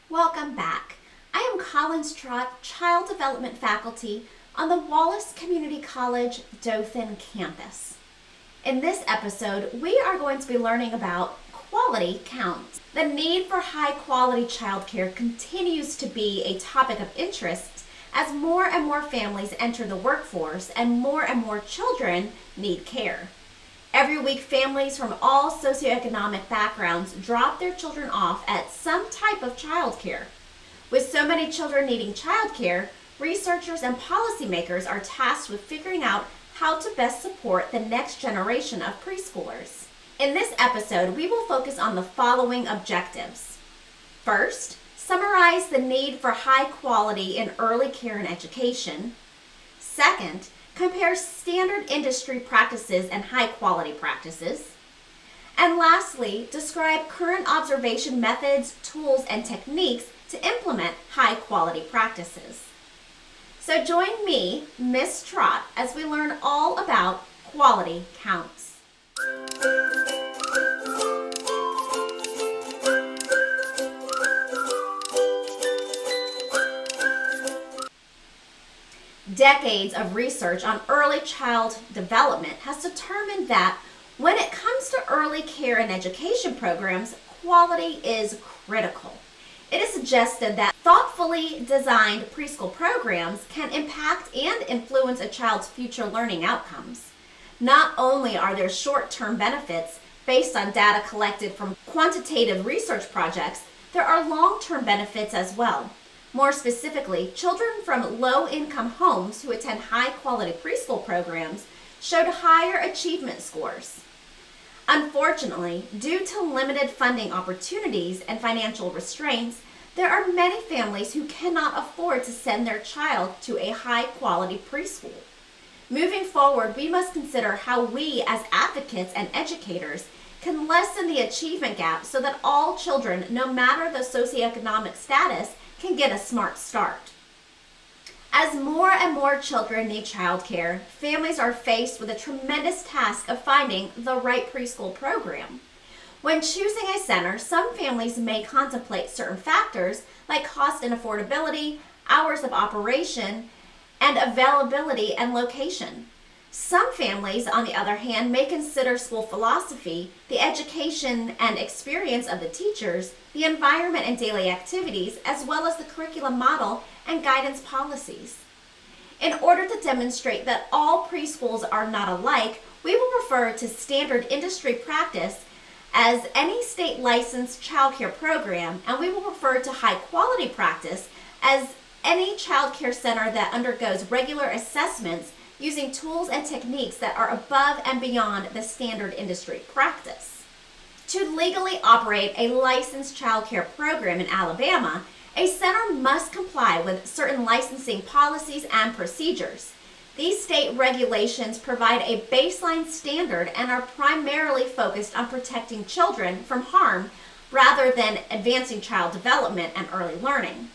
Welcome back. I am Collins Trott, Child Development Faculty on the Wallace Community College Dothan campus. In this episode, we are going to be learning about quality counts. The need for high-quality childcare continues to be a topic of interest as more and more families enter the workforce and more children need care. Every week, families from all socioeconomic backgrounds drop their children off at some type of childcare. With so many children needing childcare, researchers and policymakers are tasked with figuring out how to best support the next generation of preschoolers. In this episode, we will focus on the following objectives. First, summarize the need for high quality in early care and education. Second, compare standard industry practices and high-quality practices. And lastly, describe current observation methods, tools, and techniques to implement high-quality practices. So join me, Miss Trott, as we learn all about quality counts. Decades of research on early child development has determined that when it comes to early care and education programs, quality is critical. It is suggested that thoughtfully designed preschool programs can impact and influence a child's future learning outcomes. Not only are there short-term benefits based on data collected from quantitative research projects, there are long-term benefits as well. More specifically, children from low-income homes who attend high-quality preschool programs showed higher achievement scores. Unfortunately, due to limited funding opportunities and financial restraints, there are many families who cannot afford to send their child to a high-quality preschool. Moving forward, we must consider how we as advocates and educators can lessen the achievement gap so that all children, no matter the socioeconomic status, can get a smart start. As more and more children need childcare, families are faced with a tremendous task of finding the right preschool program. When choosing a center, some families may contemplate certain factors like cost and affordability, hours of operation, and availability and location. Some families, on the other hand, may consider school philosophy, the education and experience of the teachers, the environment and daily activities, as well as the curriculum model and guidance policies. In order to demonstrate that all preschools are not alike, we will refer to standard industry practice as any state licensed childcare program, and we will refer to high quality practice as any childcare center that undergoes regular assessments using tools and techniques that are above and beyond the standard industry practice. To legally operate a licensed childcare program in Alabama, a center must comply with certain licensing policies and procedures. These state regulations provide a baseline standard and are primarily focused on protecting children from harm rather than advancing child development and early learning.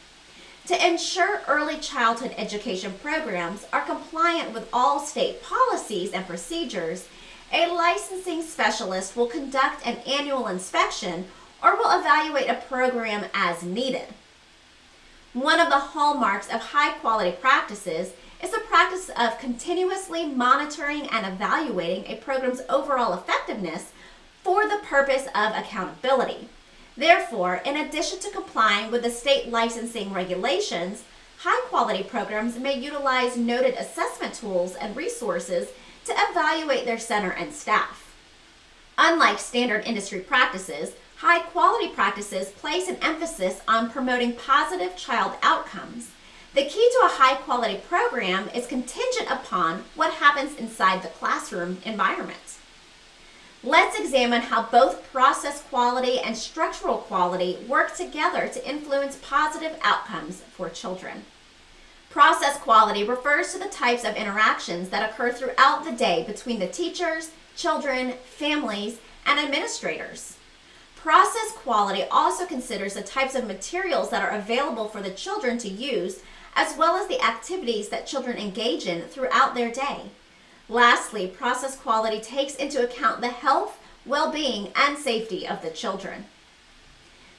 To ensure early childhood education programs are compliant with all state policies and procedures, a licensing specialist will conduct an annual inspection or will evaluate a program as needed. One of the hallmarks of high-quality practices is the practice of continuously monitoring and evaluating a program's overall effectiveness for the purpose of accountability. Therefore, in addition to complying with the state licensing regulations, high-quality programs may utilize noted assessment tools and resources to evaluate their center and staff. Unlike standard industry practices, high-quality practices place an emphasis on promoting positive child outcomes. The key to a high-quality program is contingent upon what happens inside the classroom environment. Let's examine how both process quality and structural quality work together to influence positive outcomes for children. Process quality refers to the types of interactions that occur throughout the day between the teachers, children, families, and administrators. Process quality also considers the types of materials that are available for the children to use, as well as the activities that children engage in throughout their day. Lastly, process quality takes into account the health, well-being, and safety of the children.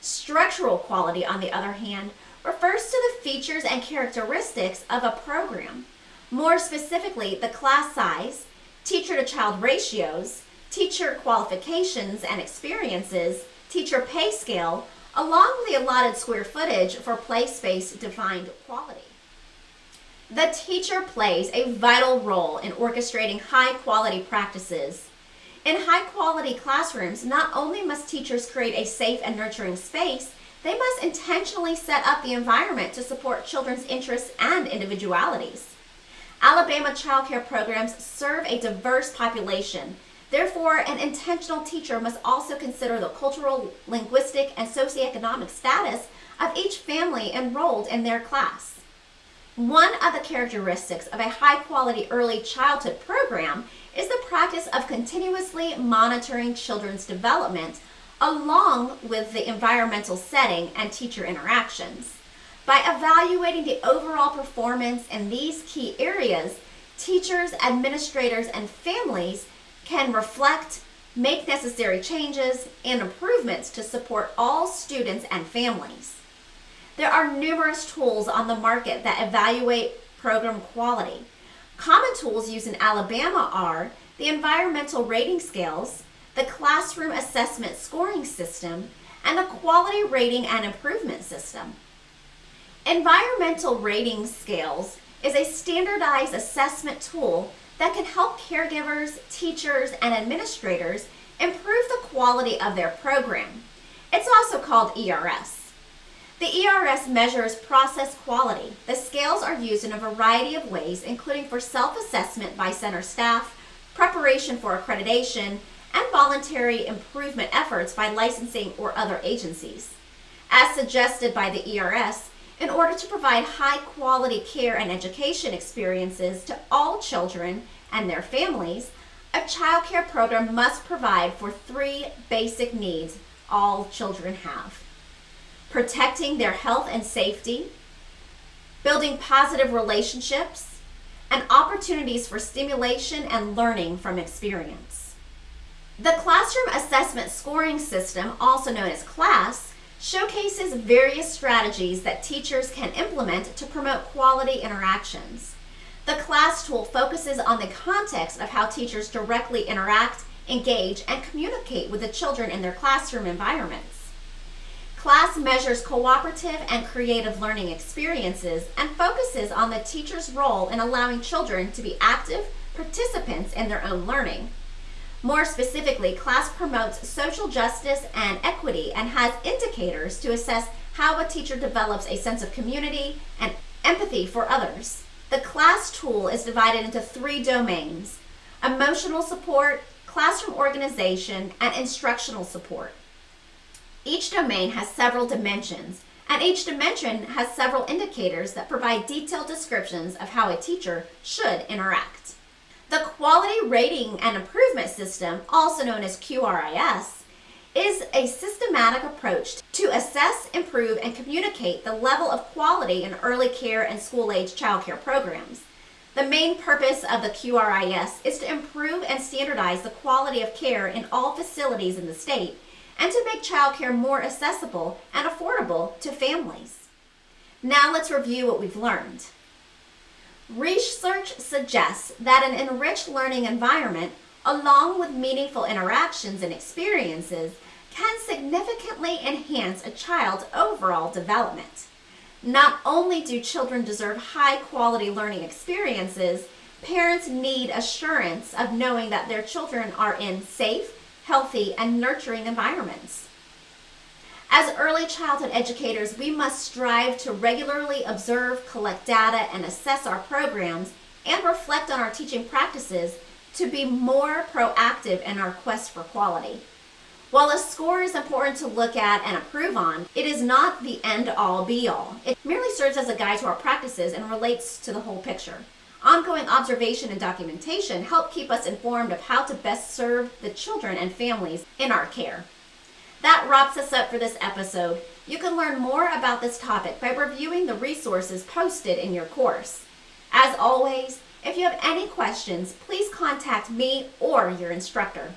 Structural quality, on the other hand, refers to the features and characteristics of a program. More specifically, the class size, teacher-to-child ratios, teacher qualifications and experiences, teacher pay scale, along with the allotted square footage for play space defined quality. The teacher plays a vital role in orchestrating high-quality practices. In high-quality classrooms, not only must teachers create a safe and nurturing space, they must intentionally set up the environment to support children's interests and individualities. Alabama child care programs serve a diverse population. Therefore, an intentional teacher must also consider the cultural, linguistic, and socioeconomic status of each family enrolled in their class. One of the characteristics of a high-quality early childhood program is the practice of continuously monitoring children's development along with the environmental setting and teacher interactions. By evaluating the overall performance in these key areas, teachers, administrators, and families can reflect, make necessary changes, and improvements to support all students and families. There are numerous tools on the market that evaluate program quality. Common tools used in Alabama are the environmental rating scales, the classroom assessment scoring system, and the quality rating and improvement system. Environmental rating scales is a standardized assessment tool that can help caregivers, teachers, and administrators improve the quality of their program. It's also called ERS. The ERS measures process quality. The scales are used in a variety of ways, including for self-assessment by center staff, preparation for accreditation, and voluntary improvement efforts by licensing or other agencies. As suggested by the ERS, in order to provide high-quality care and education experiences to all children and their families, a child care program must provide for 3 basic needs all children have: protecting their health and safety, building positive relationships, and opportunities for stimulation and learning from experience. The Classroom Assessment Scoring System, also known as CLASS, showcases various strategies that teachers can implement to promote quality interactions. The CLASS tool focuses on the context of how teachers directly interact, engage, and communicate with the children in their classroom environments. CLASS measures cooperative and creative learning experiences and focuses on the teacher's role in allowing children to be active participants in their own learning. More specifically, CLASS promotes social justice and equity and has indicators to assess how a teacher develops a sense of community and empathy for others. The CLASS tool is divided into 3 domains: emotional support, classroom organization, and instructional support. Each domain has several dimensions, and each dimension has several indicators that provide detailed descriptions of how a teacher should interact. The Quality Rating and Improvement System, also known as QRIS, is a systematic approach to assess, improve, and communicate the level of quality in early care and school-age child care programs. The main purpose of the QRIS is to improve and standardize the quality of care in all facilities in the state and to make child care more accessible and affordable to families. Now let's review what we've learned. Research suggests that an enriched learning environment, along with meaningful interactions and experiences, can significantly enhance a child's overall development. Not only do children deserve high-quality learning experiences, parents need assurance of knowing that their children are in safe, healthy, and nurturing environments. As early childhood educators, we must strive to regularly observe, collect data, and assess our programs and reflect on our teaching practices to be more proactive in our quest for quality. While a score is important to look at and improve on, it is not the end-all be-all. It merely serves as a guide to our practices and relates to the whole picture. Ongoing observation and documentation help keep us informed of how to best serve the children and families in our care. That wraps us up for this episode. You can learn more about this topic by reviewing the resources posted in your course. As always, if you have any questions, please contact me or your instructor.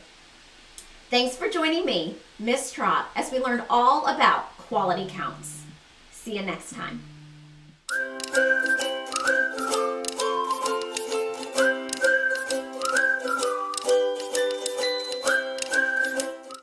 Thanks for joining me, Miss Trott, as we learned all about quality counts. See you next time.